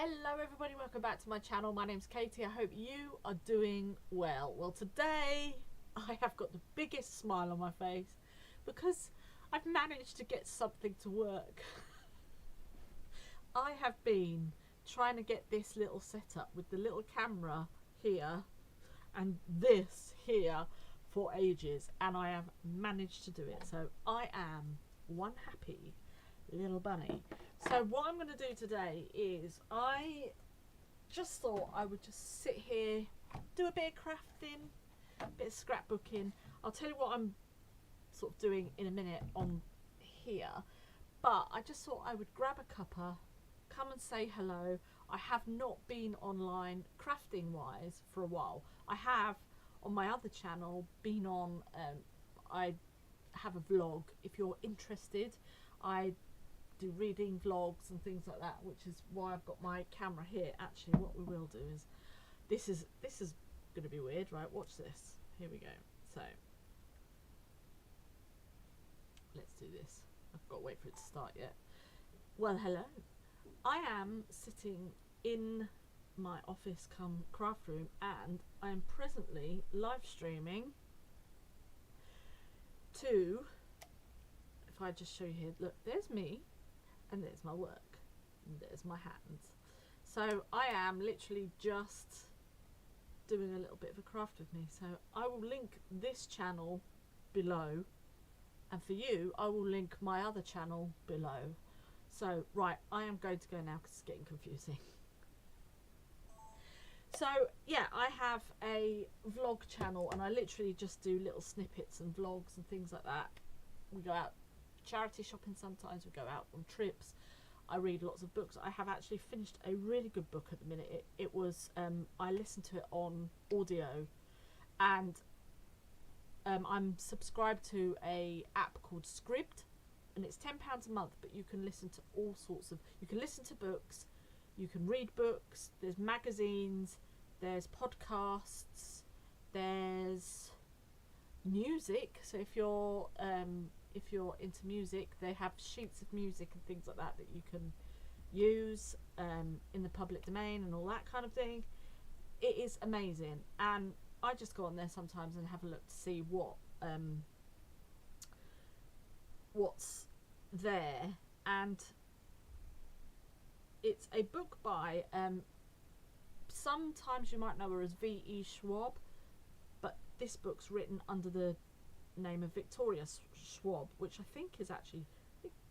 Hello everybody, welcome back to my channel. My name's Katie. I hope you are doing well. Well, today I have got the biggest smile on my face because I've managed to get something to work. I have been trying to get this little setup with the little camera here and this here for ages, and I have managed to do it. So I am one happy little bunny. So what I'm going to do today is I just thought I would just sit here, do a bit of crafting, a bit of scrapbooking. I'll tell you what I'm sort of doing in a minute on here, but I just thought I would grab a cuppa, come and say hello. I have not been online crafting wise for a while. I have on my other channel been on, I have a vlog. If you're interested, I do reading vlogs and things like that, which is why I've got my camera here. Actually, what we will do is this is going to be weird, right? Watch this. Here we go. So let's do this. I've got to wait for it to start yet. Well, hello. I am sitting in my office come craft room, and I am presently live streaming to, if I just show you here, look, there's me and there's my work and there's my hands. So I am literally just doing a little bit of a craft with me. So I will link this channel below, and for you I will link my other channel below. So right, I am going to go now because it's getting confusing. So yeah, I have a vlog channel and I literally just do little snippets and vlogs and things like that. We go out charity shopping sometimes, we go out on trips, I read lots of books. I have actually finished a really good book at the minute. It was I listened to it on audio, and I'm subscribed to a app called Scribd, and it's £10 a month, but you can listen to all sorts of, you can listen to books, you can read books, there's magazines, there's podcasts, there's music. So if you're into music, they have sheets of music and things like that that you can use in the public domain and all that kind of thing. It is amazing, and I just go on there sometimes and have a look to see what's there. And it's a book by sometimes you might know her as V.E. Schwab, but this book's written under the name of Victoria Schwab, which I think is actually,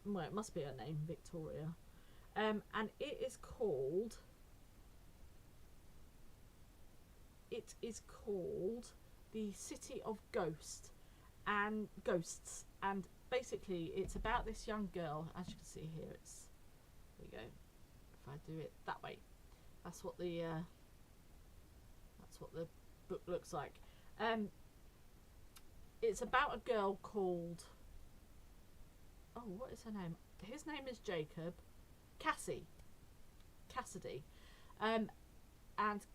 well, it must be her name, Victoria, and it is called The City of Ghosts, and basically it's about this young girl. As you can see here, it's, there we go, if I do it that way, that's what the book looks like. It's about a girl called, oh, what is her name? His name is Jacob. Cassidy. And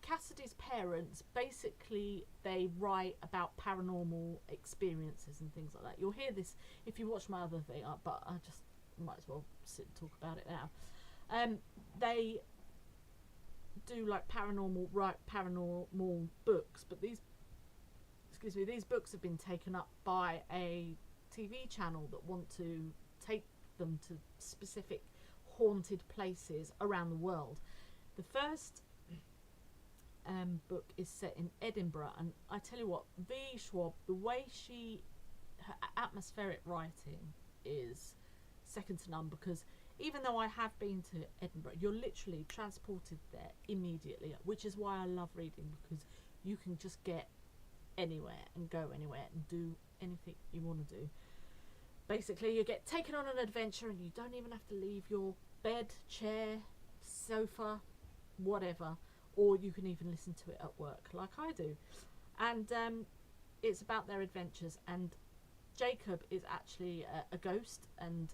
Cassidy's parents, basically, they write about paranormal experiences and things like that. You'll hear this if you watch my other thing, but I just might as well sit and talk about it now. They do like paranormal books, but these books have been taken up by a TV channel that want to take them to specific haunted places around the world. The first book is set in Edinburgh, and I tell you what, V. Schwab, the way her atmospheric writing is second to none, because even though I have been to Edinburgh, you're literally transported there immediately, which is why I love reading, because you can just get anywhere and go anywhere and do anything you want to do. Basically, you get taken on an adventure and you don't even have to leave your bed, chair, sofa, whatever, or you can even listen to it at work like I do. And it's about their adventures, and Jacob is actually a ghost, and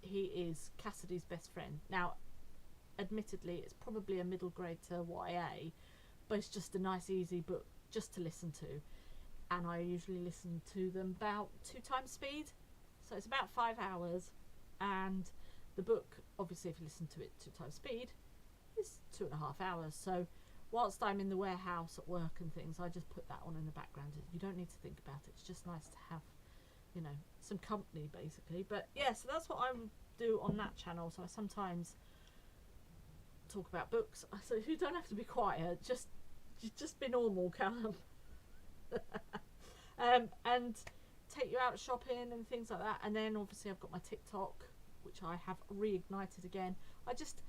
he is Cassidy's best friend. Now, admittedly, it's probably a middle grade to YA, but it's just a nice easy book just to listen to, and I usually listen to them about 2 times speed, so it's about 5 hours. And the book, obviously, if you listen to it 2 times speed, is 2.5 hours. So whilst I'm in the warehouse at work and things, I just put that on in the background. You don't need to think about it. It's just nice to have, you know, some company basically. But yeah, so that's what I do on that channel. So I sometimes talk about books. So you don't have to be quiet. Just be normal, Callum. And take you out shopping and things like that. And then obviously I've got my TikTok, which I have reignited again. I've just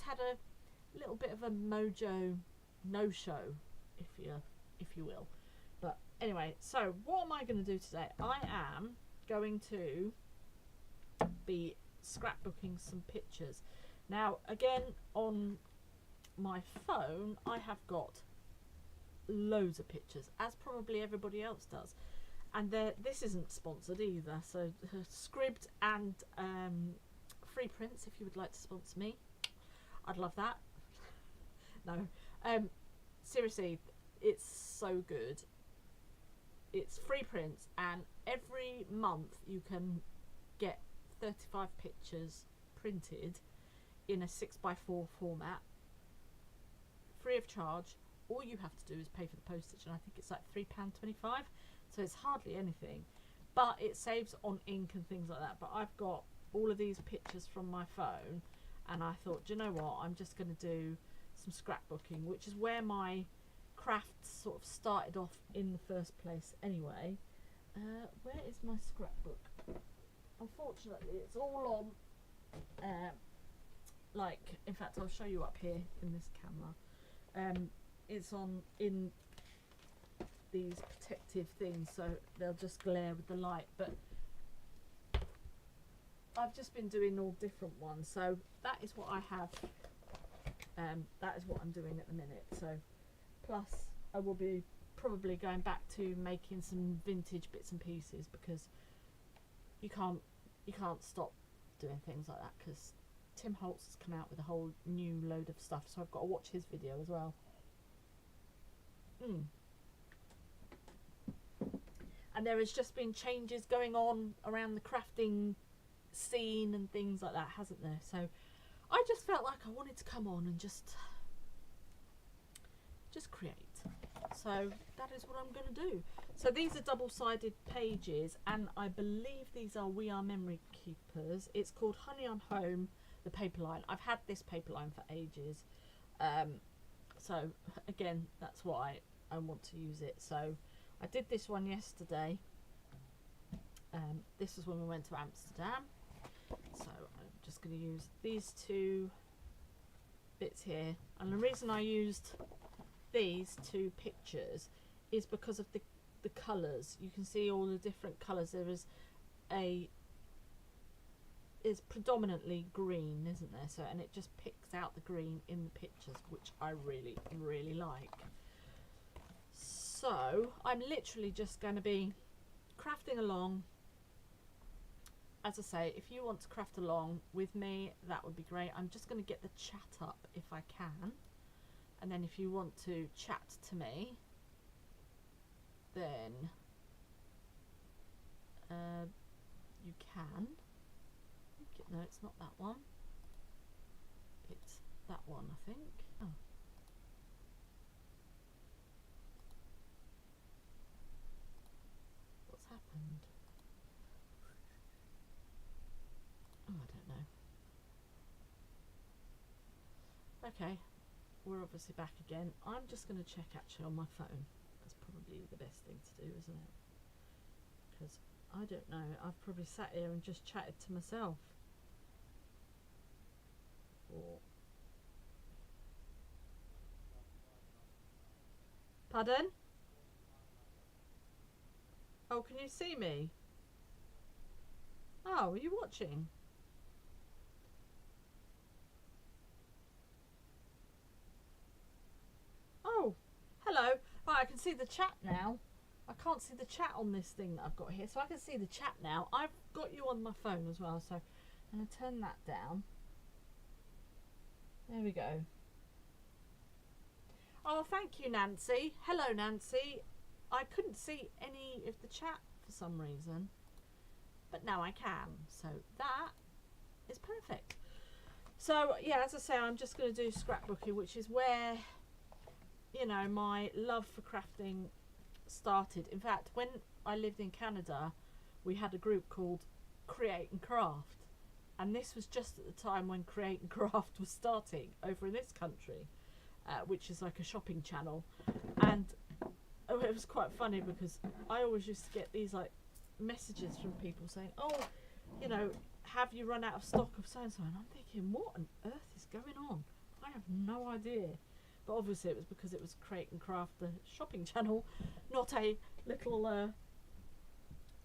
had a little bit of a MoJo no-show, if you will. But anyway, so what am I going to do today? I am going to be scrapbooking some pictures. Now again, on my phone I have got loads of pictures, as probably everybody else does, and this isn't sponsored either, so Scribd and Free Prints, if you would like to sponsor me, I'd love that. No, seriously, it's so good. It's free prints, and every month you can get 35 pictures printed in a 6x4 format, free of charge. All you have to do is pay for the postage, and I think it's like £3.25, so it's hardly anything, but it saves on ink and things like that. But I've got all of these pictures from my phone, and I thought, do you know what, I'm just going to do some scrapbooking, which is where my craft sort of started off in the first place anyway. Where is my scrapbook? Unfortunately it's all on like, in fact I'll show you up here in this camera. It's on in these protective things, so they'll just glare with the light, but I've just been doing all different ones, so that is what I have. That is what I'm doing at the minute. So plus I will be probably going back to making some vintage bits and pieces, because you can't stop doing things like that, because Tim Holtz has come out with a whole new load of stuff, so I've got to watch his video as well. And there has just been changes going on around the crafting scene and things like that, hasn't there? So I just felt like I wanted to come on and just create. So that is what I'm going to do. So these are double-sided pages, and I believe these are We Are Memory Keepers. It's called Honey on Home, the paper line. I've had this paper line for ages. So again, that's why I want to use it. So I did this one yesterday. This was when we went to Amsterdam. So I'm just going to use these two bits here, and the reason I used these two pictures is because of the colours. You can see all the different colours. There is predominantly green, isn't there? So, and it just picks out the green in the pictures, which I really, really like. So I'm literally just going to be crafting along. As I say, if you want to craft along with me, that would be great. I'm just going to get the chat up if I can, and then if you want to chat to me, then you can. No, it's not that one. It's that one, I think. Oh. What's happened? Oh, I don't know. Okay, we're obviously back again. I'm just going to check actually on my phone. That's probably the best thing to do, isn't it? Because I don't know. I've probably sat here and just chatted to myself. Pardon? Oh, can you see me? Oh, are you watching? Oh, hello. Right, I can see the chat now. I can't see the chat on this thing that I've got here, so I can see the chat now. I've got you on my phone as well, so I'm going to turn that down. There we go. Oh, thank you, Nancy. Hello, Nancy. I couldn't see any of the chat for some reason, but now I can. So that is perfect. So yeah, as I say, I'm just going to do scrapbooking, which is where, you know, my love for crafting started. In fact, when I lived in Canada, we had a group called Create and Craft, and this was just at the time when Create and Craft was starting over in this country, which is like a shopping channel. And it was quite funny because I always used to get these like messages from people saying, oh, you know, have you run out of stock of so and so? And I'm thinking, what on earth is going on? I have no idea. But obviously it was because it was Create and Craft, the shopping channel, not a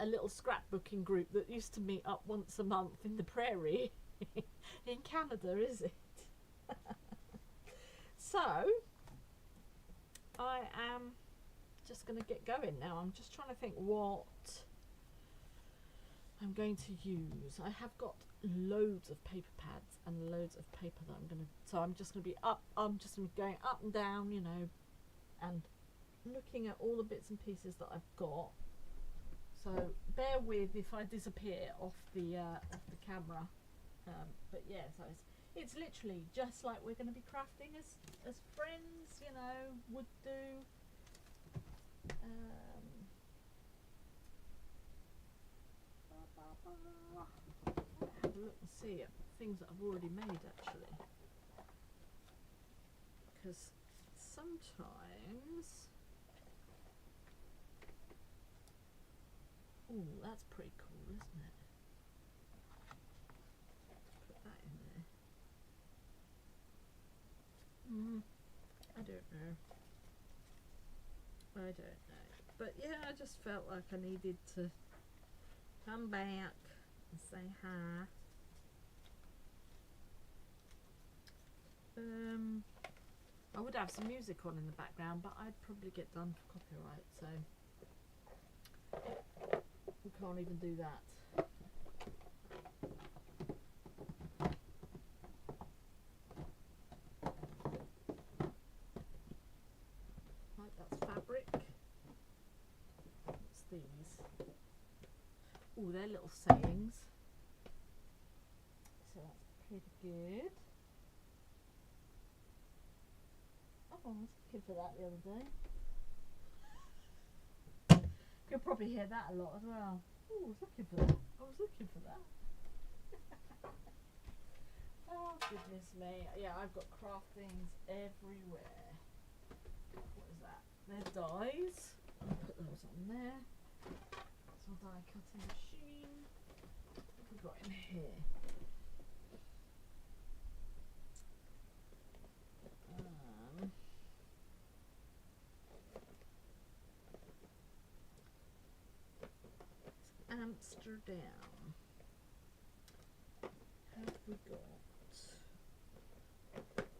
little scrapbooking group that used to meet up once a month in the prairie in Canada, is it? So I am just going to get going now. I'm just trying to think what I'm going to use. I have got loads of paper pads and loads of paper that I'm going to, so I'm just going to be I'm just going to be going up and down, you know, and looking at all the bits and pieces that I've got. So bear with if I disappear off the camera. But yeah, so it's literally just like we're going to be crafting as friends, you know, would do. Have a look and see things that I've already made actually, because sometimes, oh, that's pretty cool, isn't it? Put that in there. I don't know, but yeah, I just felt like I needed to come back and say hi. I would have some music on in the background, but I'd probably get done for copyright, so we can't even do that. Right, that's fabric. What's these? Oh, they're little sayings. So that's pretty good. Oh, I was looking for that the other day. You'll probably hear that a lot as well. Oh, I was looking for that. Oh, goodness me. Yeah, I've got craft things everywhere. What is that? They're dies. I'll put those on there. That's my die cutting machine. What have we got in here? Amsterdam. Have we got?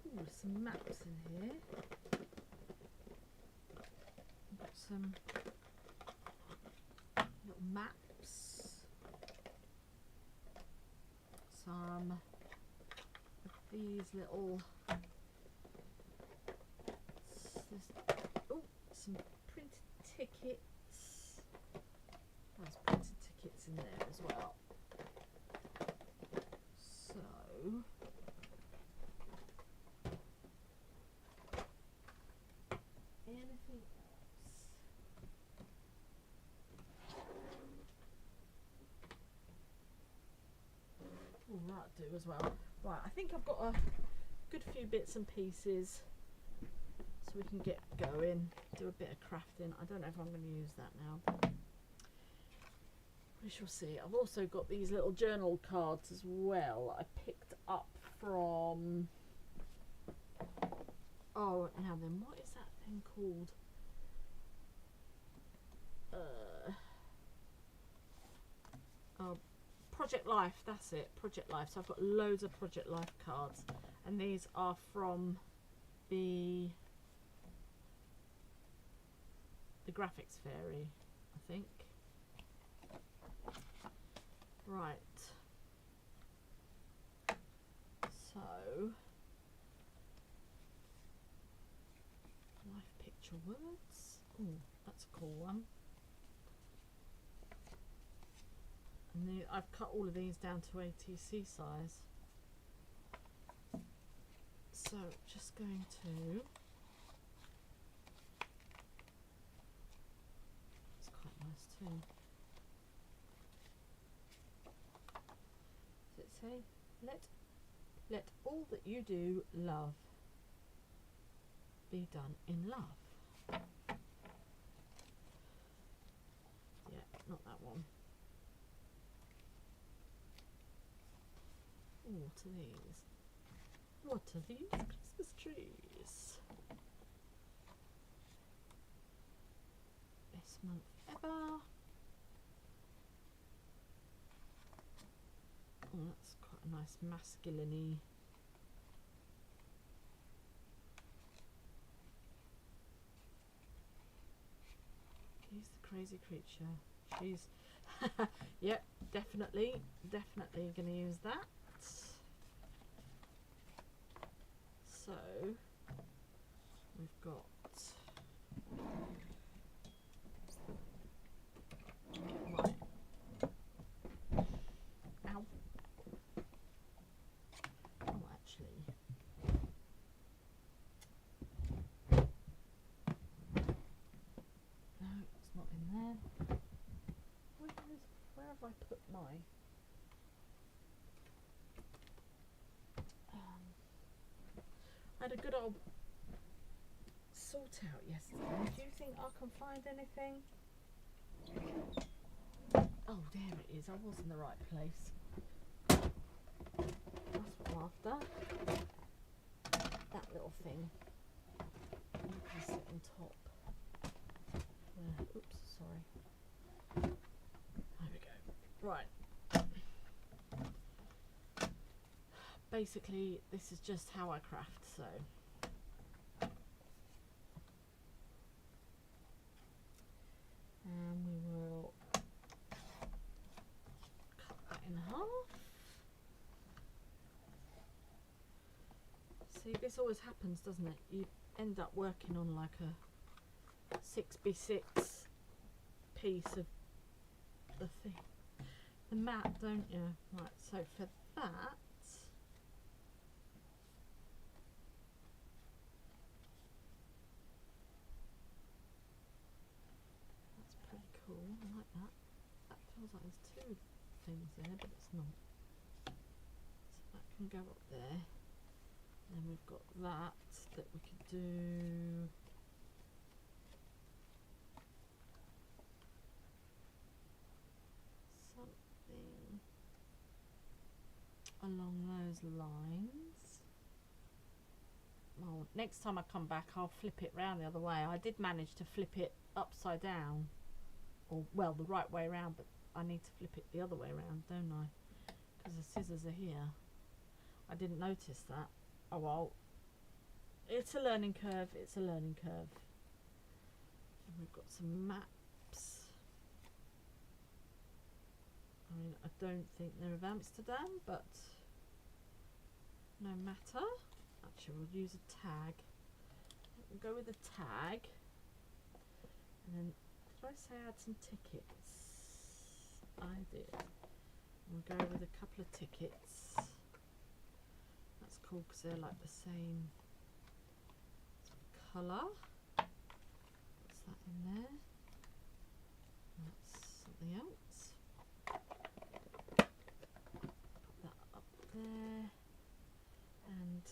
Ooh, some maps in here. We've got some little maps. Some of these little. Oh, some printed tickets. There's printed tickets in there as well. So anything else? Oh, that'll do as well. Right, I think I've got a good few bits and pieces so we can get going, do a bit of crafting. I don't know if I'm going to use that now, but we shall see. I've also got these little journal cards as well. I picked up from, oh, now then, what is that thing called? Oh, Project Life, that's it, Project Life. So I've got loads of Project Life cards, and these are from the Graphics Fairy, I think. Right. So, life picture words. Oh, that's a cool one. And I've cut all of these down to ATC size. So just going to, it's quite nice too. Does it say, let all that you do, love, be done in love? Yeah, not that one. Ooh, what are these? What are these Christmas trees? Best month ever. Oh, that's quite a nice masculine-y. He's the crazy creature. She's yep, definitely gonna use that. So we've got right. Ow. Oh, actually. No, it's not in there. Where have I put my I had a good old sort out yesterday. Do you think I can find anything? Oh, there it is. I was in the right place. That's what I'm after. That little thing. You can sit on top. Oops, sorry. There we go. Right. Basically, this is just how I craft, so. And we will cut that in half. See, this always happens, doesn't it? You end up working on like a 6x6 piece of the thing. The mat, don't you? Right, so for that, cool, I like that. That feels like there's two things there, but it's not. So that can go up there. And then we've got that we could do. Something along those lines. Well, next time I come back, I'll flip it round the other way. I did manage to flip it upside down. Or, well, the right way around, but I need to flip it the other way around, don't I? Because the scissors are here. I didn't notice that. Oh well, it's a learning curve, it's a learning curve. And we've got some maps. I mean, I don't think they're of Amsterdam, but no matter. Actually, we'll use a tag. We'll go with a tag. And then, did I say I had some tickets? I did. We'll go with a couple of tickets. That's cool because they're like the same colour. What's that in there? That's something else. Put that up there. And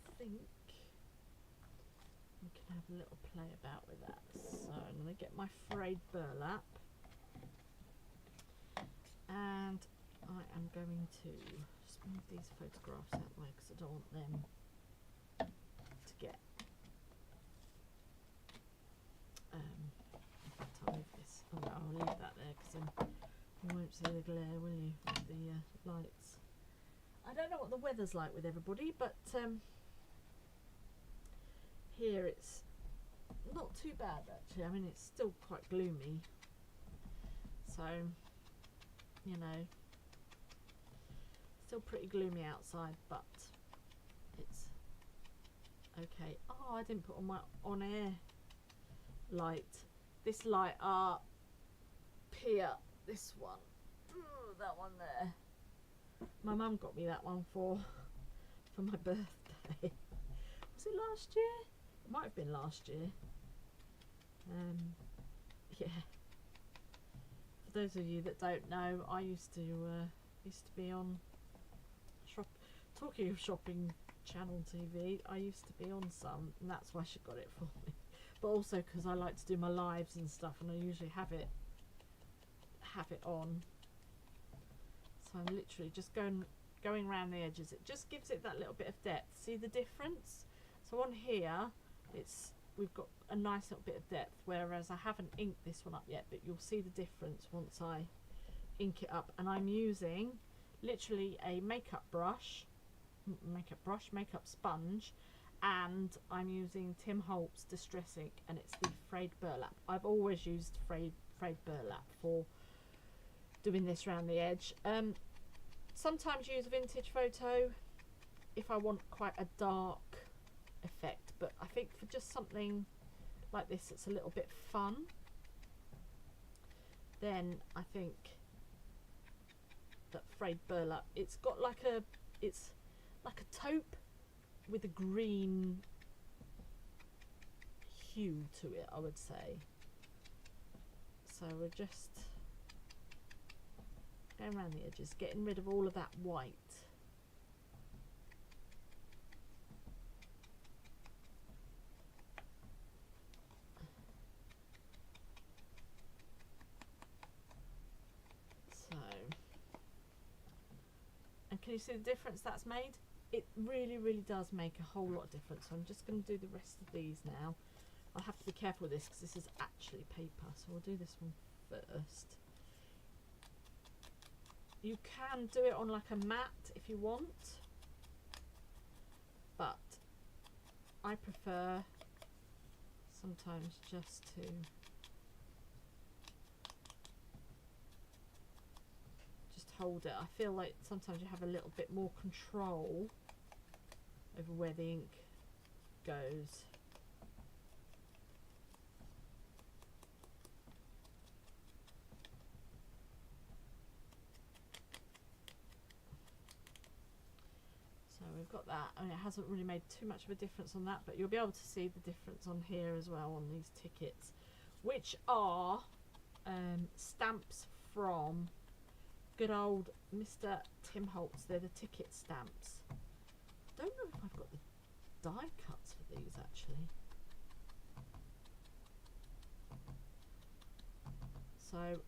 I think we can have a little play about with that. So I'm going to get my frayed burlap and I am going to just move these photographs out of the way because I don't want them to get in fact I'll leave this, oh no, I'll leave that there because then you won't see the glare, will you, with the lights. I don't know what the weather's like with everybody, but here it's not too bad actually. I mean, it's still quite gloomy, so you know, still pretty gloomy outside, but it's okay. Oh, I didn't put on my on-air light. This light up here, this one. Ooh, that one there. My mum got me that one for for my birthday. Was it last year? It might have been last year. Yeah. For those of you that don't know, I used to be on talking of shopping channel TV. I used to be on some, and that's why she got it for me. But also because I like to do my lives and stuff, and I usually have it on. So I'm literally just going around the edges. It just gives it that little bit of depth. See the difference? So on here, we've got a nice little bit of depth, whereas I haven't inked this one up yet, but you'll see the difference once I ink it up. And I'm using literally a makeup sponge, and I'm using Tim Holtz Distress Ink, and it's the frayed burlap. I've always used frayed burlap for doing this around the edge. Sometimes use a vintage photo if I want quite a dark effect, but I think for just something like this it's a little bit fun, then I think that frayed burlap, it's like a taupe with a green hue to it, I would say. So we're just going around the edges, getting rid of all of that white. So, and can you see the difference that's made? It really, really does make a whole lot of difference. So I'm just going to do the rest of these now. I'll have to be careful with this because this is actually paper, so we'll do this one first. You can do it on like a mat if you want, but I prefer sometimes just to hold it. I feel like sometimes you have a little bit more control over where the ink goes. So we've got that. I mean, it hasn't really made too much of a difference on that, but you'll be able to see the difference on here as well on these tickets, which are stamps from good old Mr. Tim Holtz. They're the ticket stamps. I don't know if I've got the die cuts for these actually. So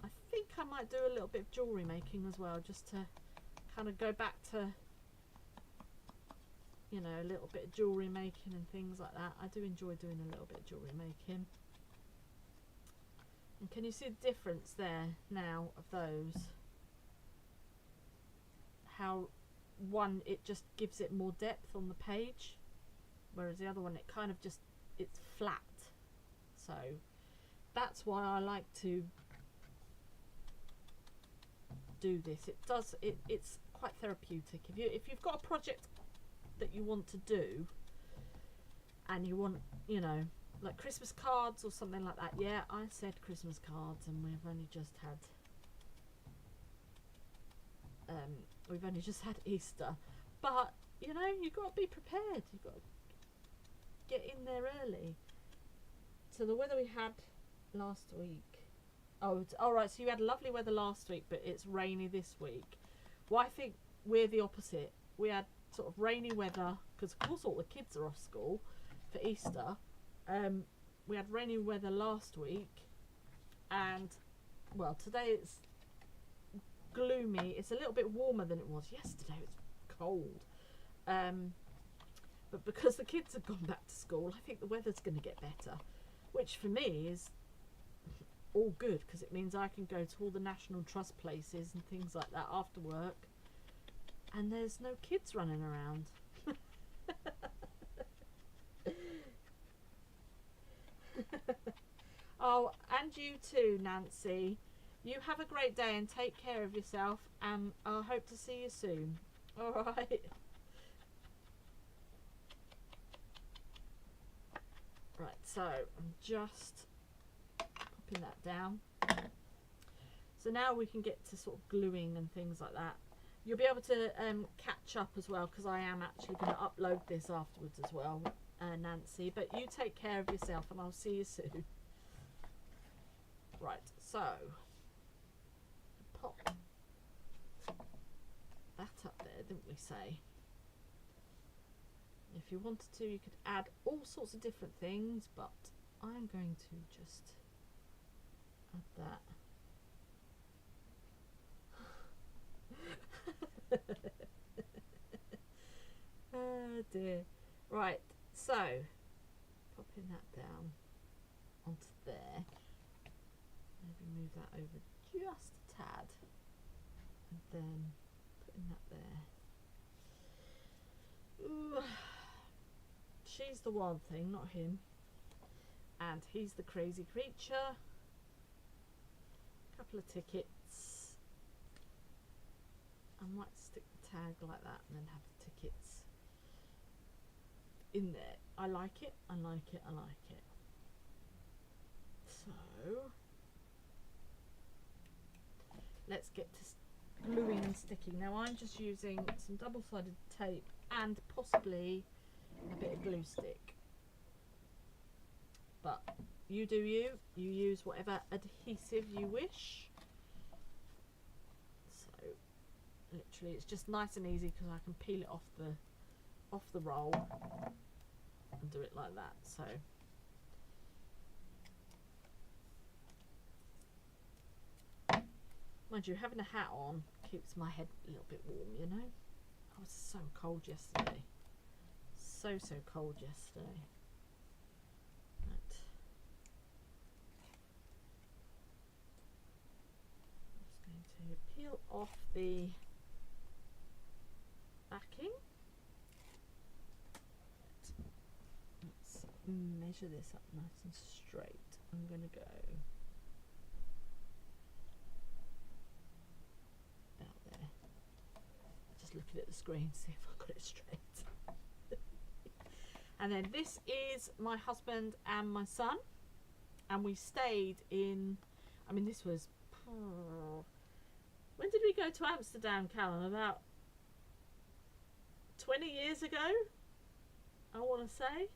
I think I might do a little bit of jewellery making as well, just to kind of go back to, you know, a little bit of jewellery making and things like that. I do enjoy doing a little bit of jewellery making. And can you see the difference there now of those? How one, it just gives it more depth on the page, whereas the other one, it kind of just, it's flat. So that's why I like to do this. It's quite therapeutic. If you've got a project that you want to do and you want, you know, like Christmas cards or something like that. Yeah, I said Christmas cards, and we've only just had Easter. But you know, you've got to be prepared. You've got to get in there early. So the weather we had last week. Oh, it's all right. So you had lovely weather last week, but it's rainy this week. Well, I think we're the opposite. We had sort of rainy weather because, of course, all the kids are off school for Easter. We had rainy weather last week, and well, today it's gloomy. It's a little bit warmer than it was yesterday. It's cold, but because the kids have gone back to school, I think the weather's going to get better, which for me is all good because it means I can go to all the National Trust places and things like that after work, and there's no kids running around. Oh, and you too, Nancy. You have a great day and take care of yourself, and I hope to see you soon. All right. Right, so I'm just popping that down. So now we can get to sort of gluing and things like that. You'll be able to catch up as well, because I am actually going to upload this afterwards as well, Nancy. But you take care of yourself, and I'll see you soon. Right, so pop that up there, didn't we say? If you wanted to, you could add all sorts of different things, but I'm going to just add that. Oh dear. Right, so popping that down onto there. Maybe move that over just a tad, and then putting that there. Ooh. She's the wild thing, not him. And he's the crazy creature. Couple of tickets. I might stick the tag like that and then have the tickets in there. I like it, I like it, I like it. So let's get to gluing and sticking. Now I'm just using some double-sided tape and possibly a bit of glue stick, but you do you use whatever adhesive you wish. So literally it's just nice and easy because I can peel it off the roll and do it like that. So mind you, having a hat on keeps my head a little bit warm, you know. I was so cold yesterday. So cold yesterday. Right. I'm just going to peel off the backing. Let's measure this up nice and straight. I'm going to go about there. Just looking at the screen, see if I've got it straight. And then this is my husband and my son, and we stayed in, I mean this was, when did we go to Amsterdam, Callum? About 20 years ago, I want to say.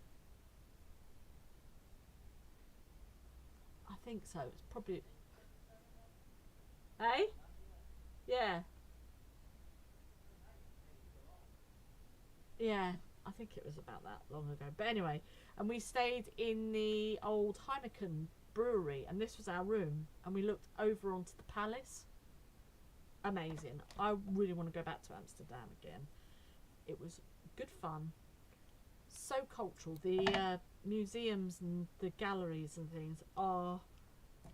I think so. It's probably, eh? Yeah. Yeah, I think it was about that long ago. But anyway, and we stayed in the old Heineken brewery, and this was our room, and we looked over onto the palace. Amazing. I really want to go back to Amsterdam again. It was good fun. So cultural. The museums and the galleries and things are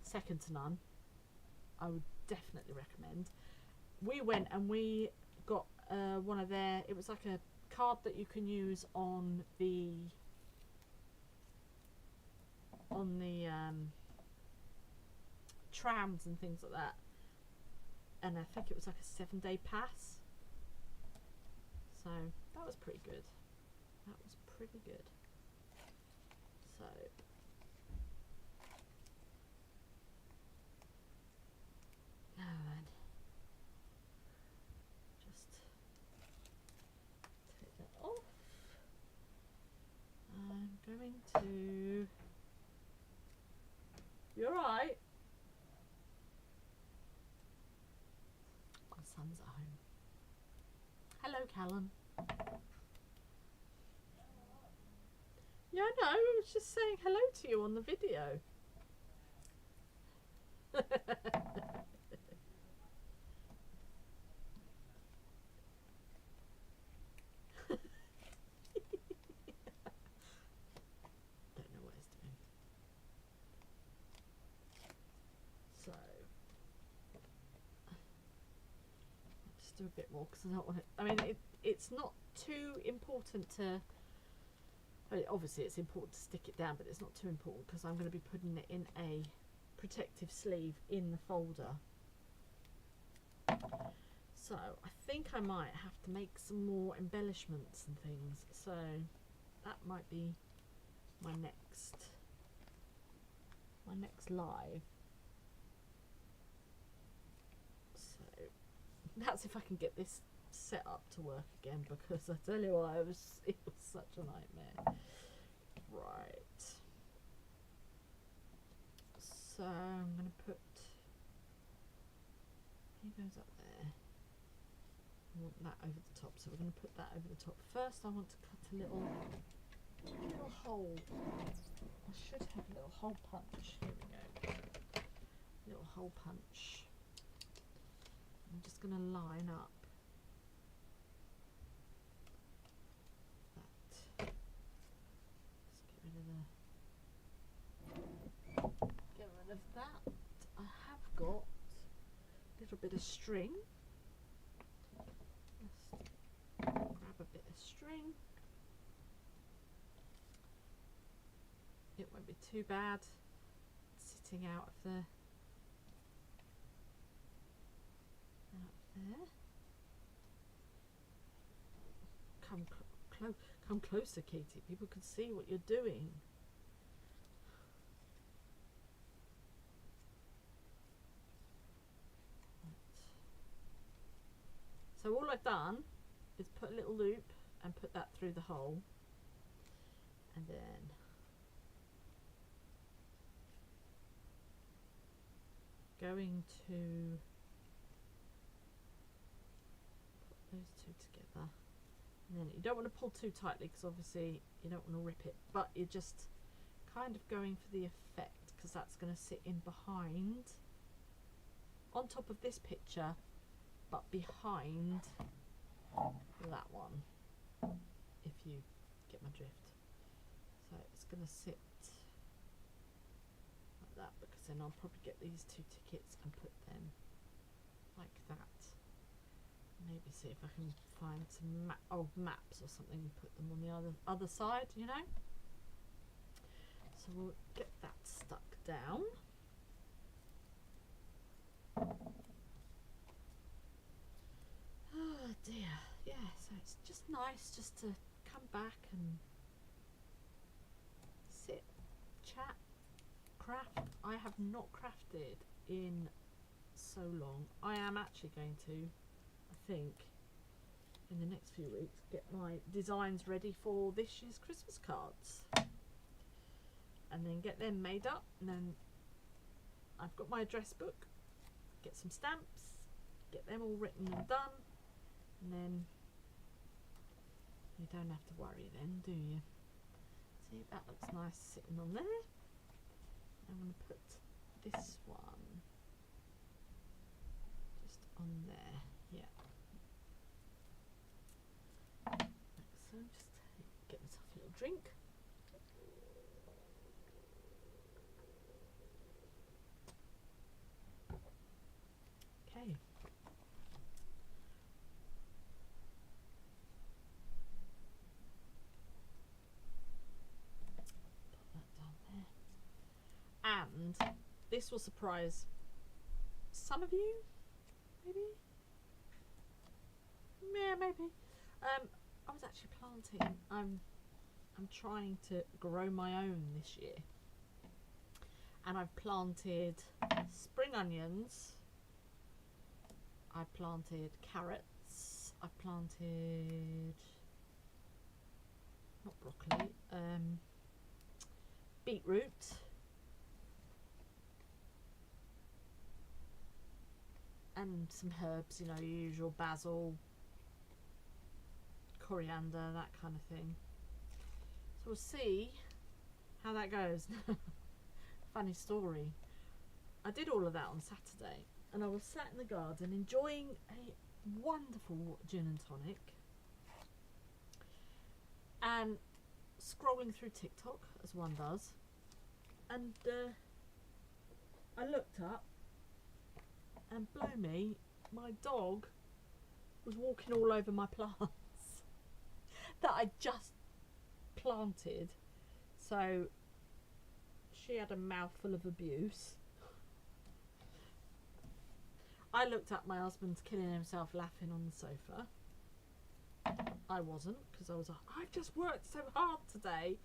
second to none. I would definitely recommend. We went and we got one of their, it was like a card that you can use on the trams and things like that, and I think it was like a 7-day pass, so that was pretty good. That was pretty good. So now then, just take that off. I'm going to, you're right. My son's at home. Hello, Callum. Yeah, I know. I was just saying hello to you on the video. Don't know what he's doing. So, I'll just do a bit more because I don't want it. I mean, it's not too important to. I mean, obviously, it's important to stick it down, but it's not too important because I'm going to be putting it in a protective sleeve in the folder. So I think I might have to make some more embellishments and things. So that might be my next live. So That's if I can get this set up to work again, because I tell you what, it was such a nightmare. Right. So I'm going to put, he goes up there. I want that over the top, so we're going to put that over the top. First I want to cut a little hole. I should have a little hole punch. Here we go. Little hole punch. I'm just going to line up that. Let's get rid of that. I have got a little bit of string. Just grab a bit of string. It won't be too bad sitting out of the there. Come closer, Katie. People can see what you're doing. Right. So all I've done is put a little loop and put that through the hole, and then going to those two together, and then you don't want to pull too tightly because obviously you don't want to rip it, but you're just kind of going for the effect, because that's going to sit in behind, on top of this picture, but behind that one, if you get my drift. So it's going to sit like that, because then I'll probably get these two tickets and put them like that. Maybe see if I can find some old maps or something and put them on the other side, you know. So we'll get that stuck down. Oh dear, yeah, so it's just nice just to come back and sit, chat, craft. I have not crafted in so long. I am actually going to, I think, in the next few weeks, get my designs ready for this year's Christmas cards, and then get them made up, and then I've got my address book, get some stamps, get them all written and done, and then you don't have to worry then, do you? See, that looks nice sitting on there. I'm going to put this one just on there, yeah. Like so, just get myself a little drink. Okay. Put that down there. And this will surprise some of you, maybe? Yeah, maybe. I was actually planting. I'm trying to grow my own this year, and I've planted spring onions. I've planted carrots. I've planted not broccoli, beetroot. And some herbs, you know, your usual basil, coriander, that kind of thing. So we'll see how that goes. Funny story. I did all of that on Saturday, and I was sat in the garden enjoying a wonderful gin and tonic, and scrolling through TikTok, as one does, and I looked up, and blow me, my dog was walking all over my plants that I just planted. So she had a mouthful of abuse. I looked up, my husband's killing himself laughing on the sofa. I wasn't, because I was like, I've just worked so hard today.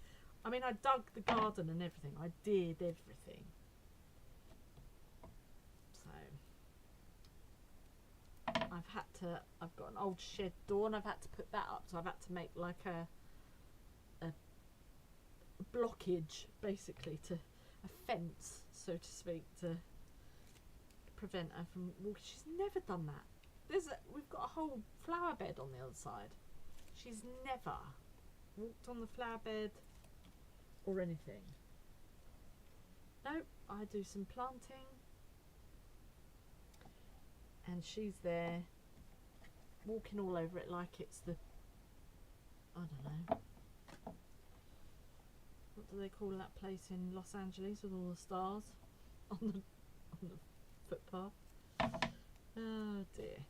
I mean, I dug the garden and everything. I did everything. So I I've got an old shed door and I've had to put that up, so I've had to make like a blockage, basically, to a fence, so to speak, to prevent her from walking. She's never done that. We've got a whole flower bed on the other side. She's never walked on the flower bed or anything. Nope, I do some planting and she's there walking all over it like it's the, I don't know, what do they call that place in Los Angeles with all the stars on the footpath? Oh dear,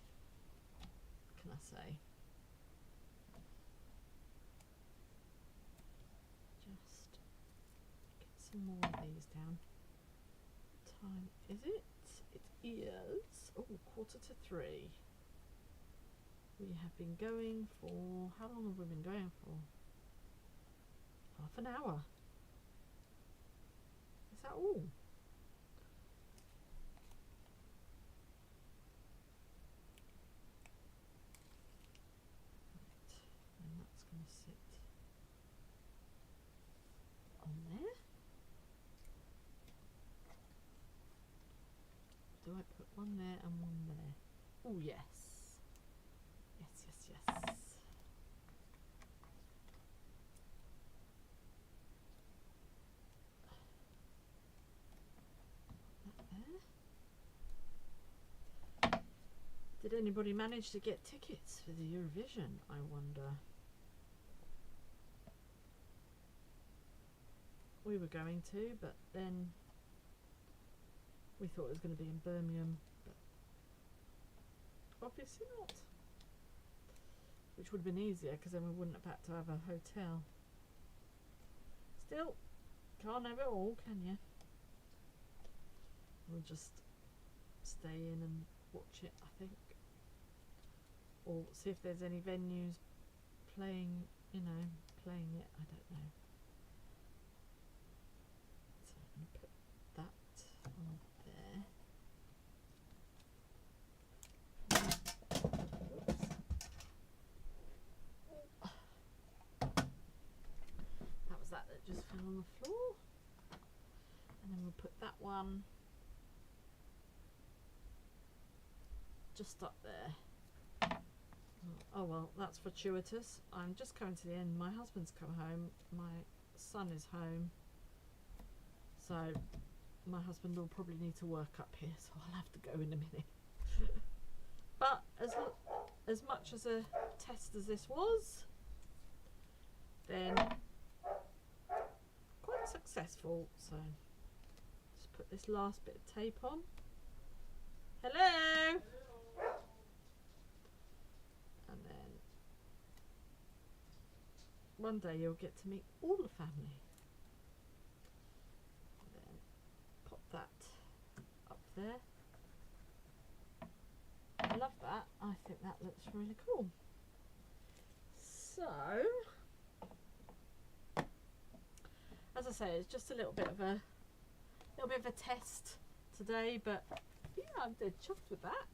what can I say? Just get some more of these down. Time is it? It is, oh, 2:45. We have been going for, how long have we been going for? Half an hour. Is that all? Right, and that's going to sit on there. Do I put one there and one there? Oh yes. Yes, yes, yes. That there. Did anybody manage to get tickets for the Eurovision, I wonder? We were going to, but then we thought it was going to be in Birmingham, but obviously not. Which would have been easier because then we wouldn't have had to have a hotel. Still, can't have it all, can you? We'll just stay in and watch it, I think. Or see if there's any venues playing, you know, playing it, I don't know. So I'm going to put that on there. That was that just fell on the floor. And then we'll put that one just up there. Oh well, that's fortuitous. I'm just coming to the end. My husband's come home. My son is home. So my husband will probably need to work up here, so I'll have to go in a minute. But as much as a test as this was, then quite successful. So just put this last bit of tape on. Hello! And then one day you'll get to meet all the family. And then pop that up there. I love that. I think that looks really cool. So, as I say, it's just a little bit of a test today, but yeah, I'm dead chuffed with that.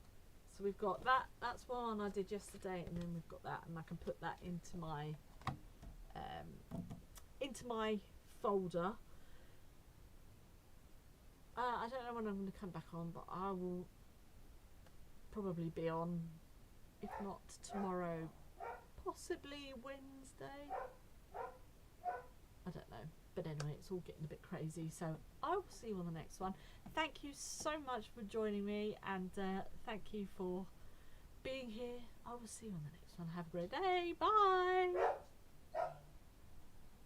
So we've got that. That's one I did yesterday, and then we've got that, and I can put that into my folder. I don't know when I'm going to come back on, but I will probably be on, if not tomorrow, possibly Wednesday. I don't know, but anyway, it's all getting a bit crazy, so I will see you on the next one. Thank you so much for joining me, and thank you for being here. I will see you on the next one. Have a great day. Bye.